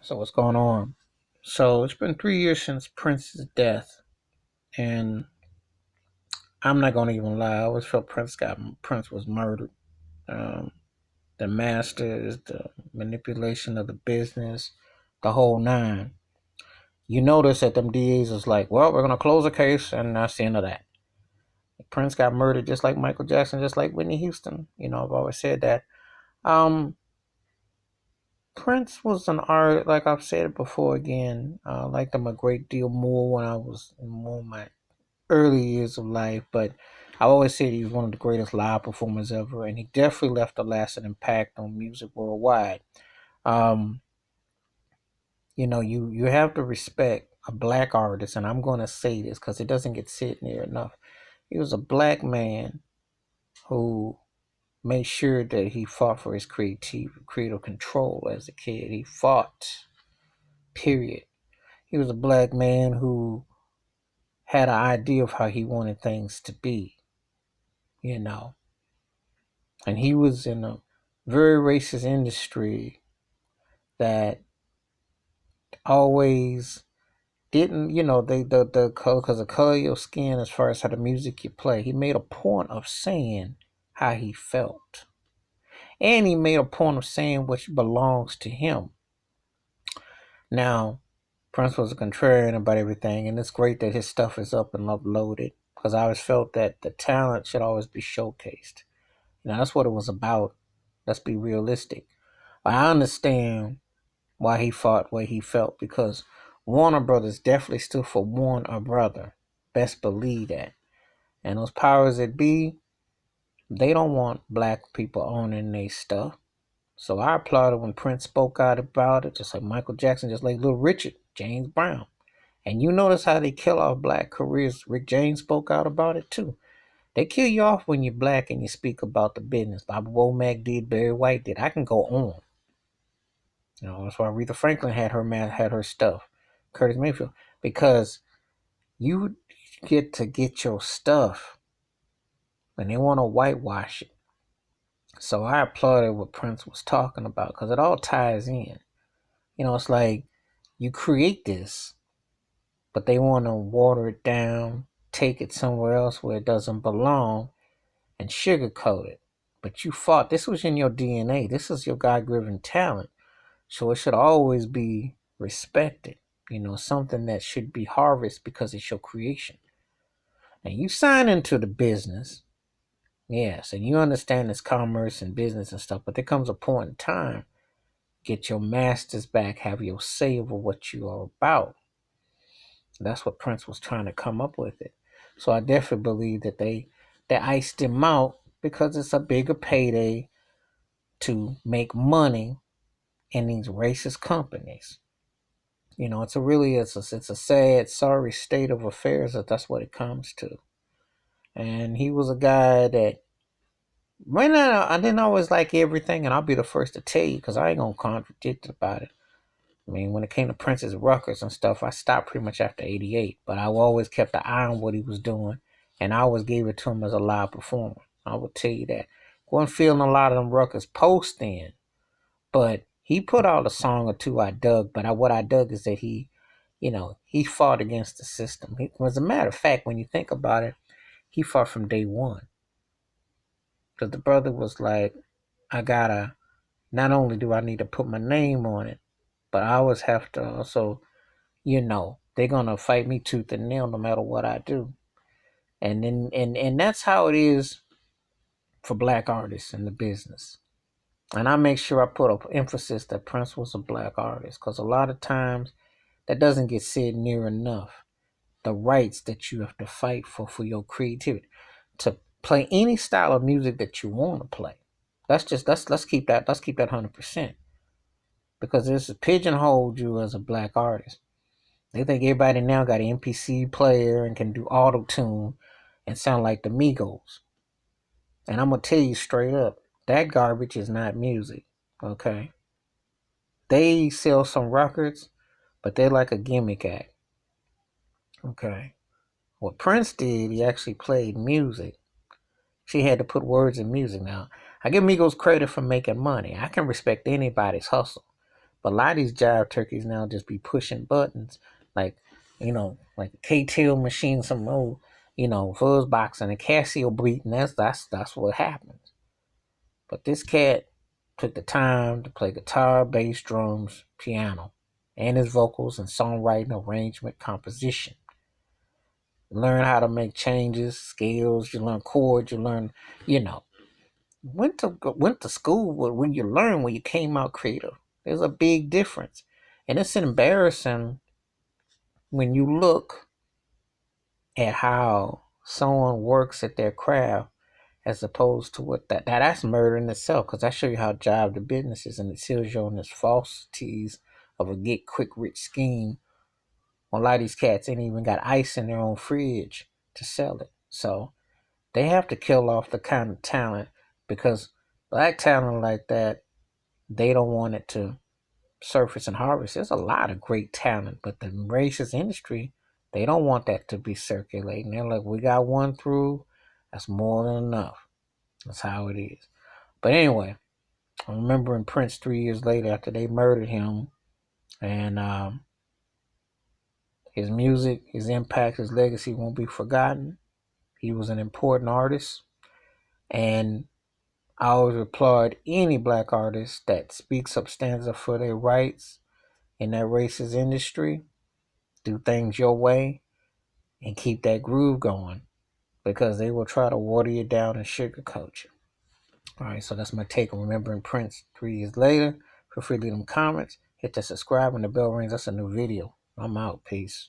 So what's going on? So it's been 3 years since Prince's death, and I'm not gonna even lie. I always felt Prince was murdered. Um, the masters, the manipulation of the business, the whole nine. You notice that them DAs is like, well, we're gonna close the case, and that's the end of that. Prince got murdered just like Michael Jackson, just like Whitney Houston. I've always said that. Um, Prince was an art, like I've said before. Again, I liked him a great deal more when I was in more of my early years of life, but I always said he was one of the greatest live performers ever, and he definitely left a lasting impact on music worldwide. Um, you have to respect a black artist, and I'm going to say this because it doesn't get said near enough. He was a black man who made sure that he fought for his creative control as a kid. He fought, period. He was a black man who had an idea of how he wanted things to be, you know and he was in a very racist industry that always didn't, they the color, because the color of your skin, as far as how the music you play, he made a point of saying how he felt, and he made a point of saying what belongs to him. Now, Prince was a contrarian about everything, and it's great that his stuff is up and uploaded, because I always felt that the talent should always be showcased. That's what it was about. Let's be realistic. I understand why he fought what he felt, because Warner Brothers definitely stood for Warner Brother. Best believe that. And those powers that be, they don't want black people owning their stuff. So I applauded when Prince spoke out about it, just like Michael Jackson, just like Little Richard, James Brown. And you notice how they kill off black careers. Rick James spoke out about it too. They kill you off when you're black and you speak about the business. Bobby Womack did, Barry White did. I can go on. That's why Aretha Franklin had her stuff. Curtis Mayfield, because you get your stuff, and they want to whitewash it. So I applauded what Prince was talking about, because it all ties in. It's like you create this, but they want to water it down, take it somewhere else where it doesn't belong, and sugarcoat it. But you fought. This was in your DNA. This is your God-given talent. So it should always be respected. Something that should be harvested because it's your creation. And you sign into the business, yes, and you understand it's commerce and business and stuff, but there comes a point in time, get your masters back, have your say over what you are about. That's what Prince was trying to come up with it. So I definitely believe that they iced him out because it's a bigger payday to make money in these racist companies. It's a sad, sorry state of affairs that's what it comes to. And he was a guy that right now I didn't always like everything, and I'll be the first to tell you because I ain't gonna contradict about it. I mean, when it came to Prince's records and stuff, I stopped pretty much after '88, but I always kept an eye on what he was doing, and I always gave it to him as a live performer. I will tell you that. Wasn't feeling a lot of them records post then, but he put out a song or two I dug. But what I dug is that he fought against the system. As a matter of fact, when you think about it, he fought from day one. Because the brother was like, I gotta, not only do I need to put my name on it, but I always have to also, they're gonna fight me tooth and nail no matter what I do. And that's how it is for black artists in the business. And I make sure I put an emphasis that Prince was a black artist, because a lot of times that doesn't get said near enough. The rights that you have to fight for your creativity to play any style of music that you want to play. Let's keep that 100%, because this pigeonholed you as a black artist. They think everybody now got an MPC player and can do auto tune and sound like the Migos. And I'm gonna tell you straight up, that garbage is not music. Okay, they sell some records, but they're like a gimmick act. Okay, what Prince did, he actually played music. She had to put words in music. Now, I give Migos credit for making money. I can respect anybody's hustle. But a lot of these jive turkeys now just be pushing buttons, like, like a K-tail machine, some old, fuzz box and a Casio beat, and that's what happens. But this cat took the time to play guitar, bass, drums, piano, and his vocals and songwriting, arrangement, composition. You learn how to make changes, scales. You learn chords. You learn, you know, went to school where you learn when you came out creative. There's a big difference, and it's embarrassing when you look at how someone works at their craft as opposed to what that's murder in itself, because I show you how jive the business is, and it sells you on this falsities of a get quick rich scheme. Well, a lot of these cats ain't even got ice in their own fridge to sell it, so they have to kill off the kind of talent, because black talent like that, they don't want it to surface and harvest. There's a lot of great talent, but the racist industry, they don't want that to be circulating. They're like, we got one through, that's more than enough. That's how it is. But anyway, I'm remembering Prince 3 years later after they murdered him, and his music, his impact, his legacy won't be forgotten. He was an important artist, and I always applaud any black artist that speaks up, stands up for their rights in that racist industry, do things your way, and keep that groove going, because they will try to water you down and sugarcoat you. All right, so that's my take on remembering Prince 3 years later. Feel free to leave them comments. Hit the subscribe when the bell rings. That's a new video. I'm out. Peace.